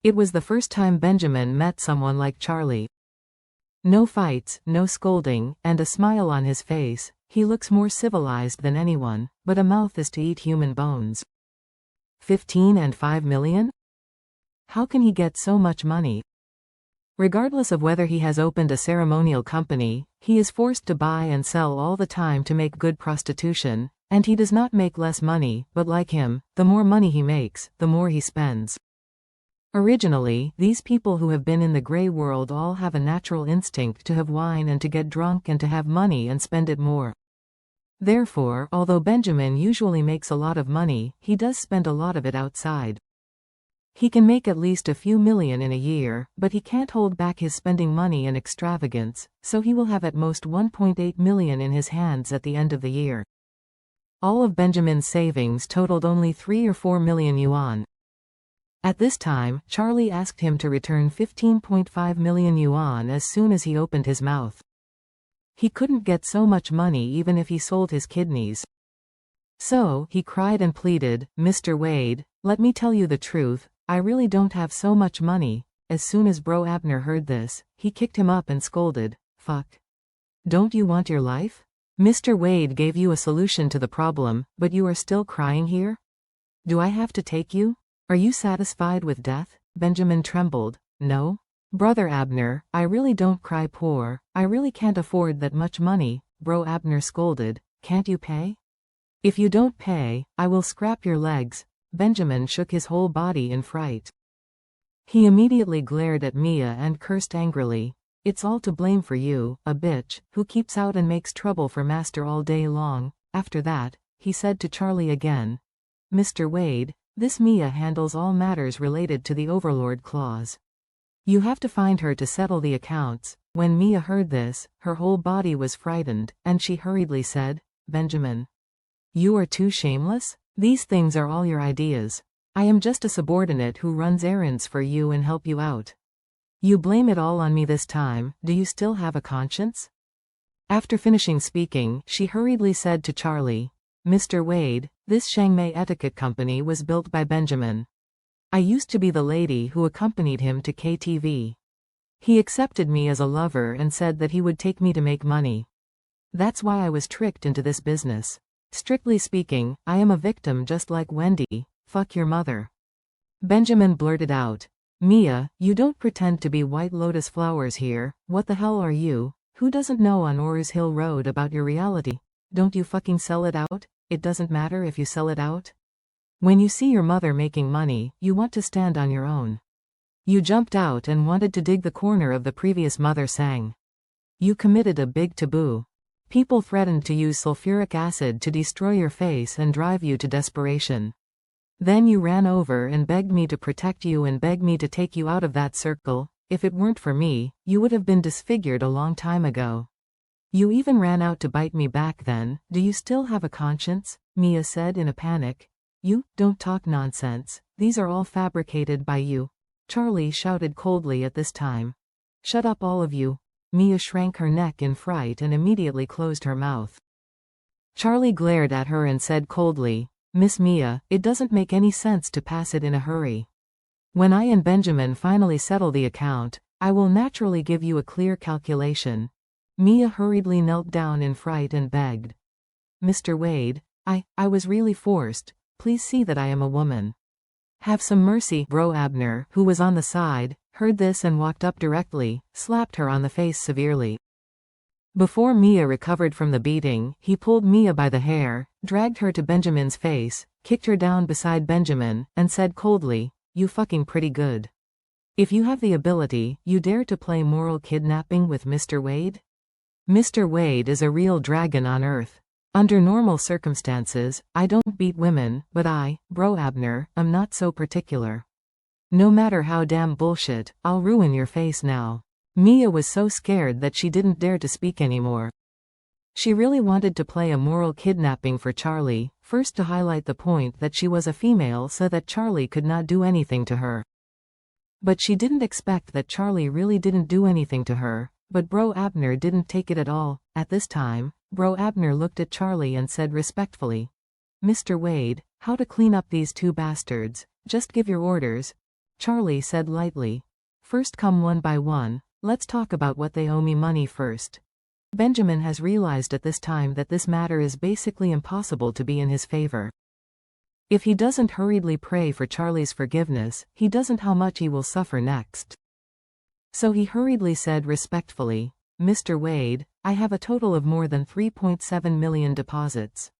It was the first time Benjamin met someone like Charlie. No fights, no scolding, and a smile on his face. He looks more civilized than anyone, but a mouth is to eat human bones. 15 and 5 million? How can he get so much money? Regardless of whether he has opened a ceremonial company, he is forced to buy and sell all the time to make good prostitution, and he does not make less money, but like him, the more money he makes, the more he spends. Originally, these people who have been in the gray world all have a natural instinct to have wine and to get drunk and to have money and spend it more. Therefore, although Benjamin usually makes a lot of money, he does spend a lot of it outside. He can make at least a few million in a year, but he can't hold back his spending money and extravagance, so he will have at most 1.8 million in his hands at the end of the year. All of Benjamin's savings totaled only 3 or 4 million yuan. At this time, Charlie asked him to return 15.5 million yuan as soon as he opened his mouth. He couldn't get so much money even if he sold his kidneys. So, he cried and pleaded, "Mr. Wade, let me tell you the truth, I really don't have so much money." As soon as Bro Abner heard this, he kicked him up and scolded, "Fuck. Don't you want your life? Mr. Wade gave you a solution to the problem, but you are still crying here? Do I have to take you? Are you satisfied with death?" Benjamin trembled. "No. Brother Abner, I really don't cry poor, I really can't afford that much money." Bro Abner scolded, "Can't you pay? If you don't pay, I will scrap your legs." Benjamin shook his whole body in fright. He immediately glared at Mia and cursed angrily. "It's all to blame for you, a bitch, who keeps out and makes trouble for master all day long." After that, he said to Charlie again, "Mr. Wade, this Mia handles all matters related to the Overlord clause. You have to find her to settle the accounts." When Mia heard this, her whole body was frightened, and she hurriedly said, "Benjamin, you are too shameless? These things are all your ideas. I am just a subordinate who runs errands for you and help you out. You blame it all on me this time. Do you still have a conscience?" After finishing speaking, she hurriedly said to Charlie, "Mr. Wade, this Shangmei Etiquette Company was built by Benjamin. I used to be the lady who accompanied him to KTV. He accepted me as a lover and said that he would take me to make money. That's why I was tricked into this business. Strictly speaking, I am a victim just like Wendy. Fuck your mother." Benjamin blurted out, "Mia, you don't pretend to be White Lotus flowers here. What the hell are you? Who doesn't know on Ores Hill Road about your reality? Don't you fucking sell it out? It doesn't matter if you sell it out. When you see your mother making money, you want to stand on your own. You jumped out and wanted to dig the corner of the previous mother sang. You committed a big taboo. People threatened to use sulfuric acid to destroy your face and drive you to desperation. Then you ran over and begged me to protect you and begged me to take you out of that circle. If it weren't for me, you would have been disfigured a long time ago. You even ran out to bite me back then. Do you still have a conscience?" Mia said in a panic. "You, don't talk nonsense. These are all fabricated by you." Charlie shouted coldly at this time. "Shut up all of you." Mia shrank her neck in fright and immediately closed her mouth. Charlie glared at her and said coldly, "Miss Mia, it doesn't make any sense to pass it in a hurry. When I and Benjamin finally settle the account, I will naturally give you a clear calculation." Mia hurriedly knelt down in fright and begged, "Mr. Wade, I was really forced. Please see that I am a woman. Have some mercy." Bro Abner, who was on the side, heard this and walked up directly, slapped her on the face severely. Before Mia recovered from the beating, he pulled Mia by the hair, dragged her to Benjamin's face, kicked her down beside Benjamin, and said coldly, "You fucking pretty good. If you have the ability, you dare to play moral kidnapping with Mr. Wade? Mr. Wade is a real dragon on Earth. Under normal circumstances, I don't beat women, but I, Bro Abner, am not so particular. No matter how damn bullshit, I'll ruin your face now." Mia was so scared that she didn't dare to speak anymore. She really wanted to play a moral kidnapping for Charlie, first to highlight the point that she was a female so that Charlie could not do anything to her. But she didn't expect that Charlie really didn't do anything to her, but Bro Abner didn't take it at all. At this time, Bro Abner looked at Charlie and said respectfully, "Mr. Wade, how to clean up these two bastards? Just give your orders." Charlie said lightly. First come one by one, let's talk about what they owe me money first. Benjamin has realized at this time that this matter is basically impossible to be in his favor. If he doesn't hurriedly pray for Charlie's forgiveness, he doesn't how much he will suffer next. So he hurriedly said respectfully, Mr. Wade, I have a total of more than 3.7 million deposits.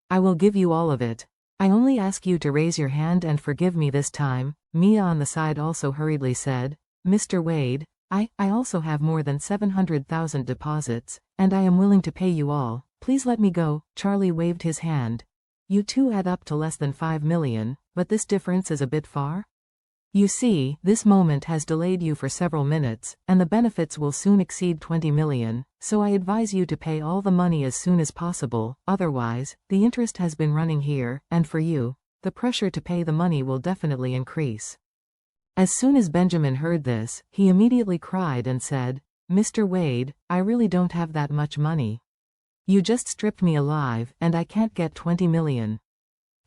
I will give you all of it. I only ask you to raise your hand and forgive me this time. Mia on the side also hurriedly said, Mr. Wade, I also have more than 700,000 deposits, and I am willing to pay you all. Please let me go. Charlie waved his hand. You two add up to less than 5 million, but this difference is a bit far? You see, this moment has delayed you for several minutes, and the benefits will soon exceed 20 million, so I advise you to pay all the money as soon as possible, otherwise, the interest has been running here, and for you, the pressure to pay the money will definitely increase. As soon as Benjamin heard this, he immediately cried and said, Mr. Wade, I really don't have that much money. You just stripped me alive, and I can't get 20 million.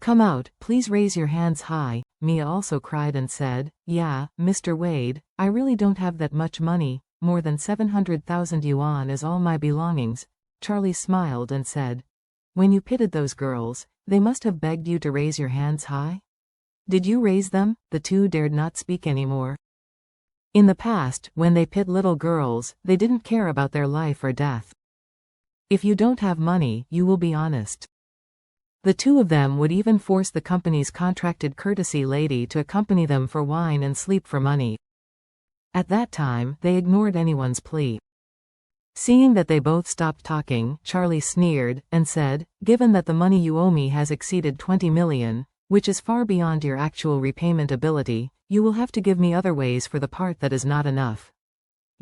Come out, please raise your hands high. Mia also cried and said, Yeah, Mr. Wade, I really don't have that much money, more than 700,000 yuan is all my belongings. Charlie smiled and said, When you pitted those girls, they must have begged you to raise your hands high? Did you raise them? The two dared not speak anymore. In the past, when they pit little girls, they didn't care about their life or death. If you don't have money, you will be honest. The two of them would even force the company's contracted courtesy lady to accompany them for wine and sleep for money. At that time, they ignored anyone's plea. Seeing that they both stopped talking, Charlie sneered, and said, Given that the money you owe me has exceeded 20 million, which is far beyond your actual repayment ability, you will have to give me other ways for the part that is not enough.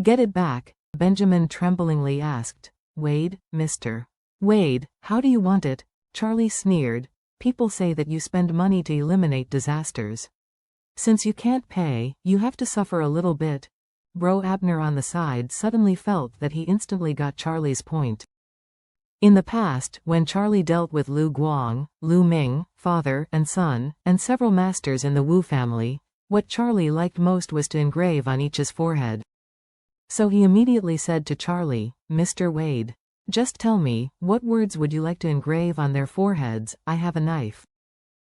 Get it back? Benjamin tremblingly asked. Wade, Mr. Wade, how do you want it? Charlie sneered. People say that you spend money to eliminate disasters. Since you can't pay, you have to suffer a little bit. Bro Abner on the side suddenly felt that he instantly got Charlie's point. In the past, when Charlie dealt with Lu Guang, Lu Ming, father and son, and several masters in the Wu family, what Charlie liked most was to engrave on each's forehead. So he immediately said to Charlie, Mr. Wade, just tell me, what words would you like to engrave on their foreheads? I have a knife.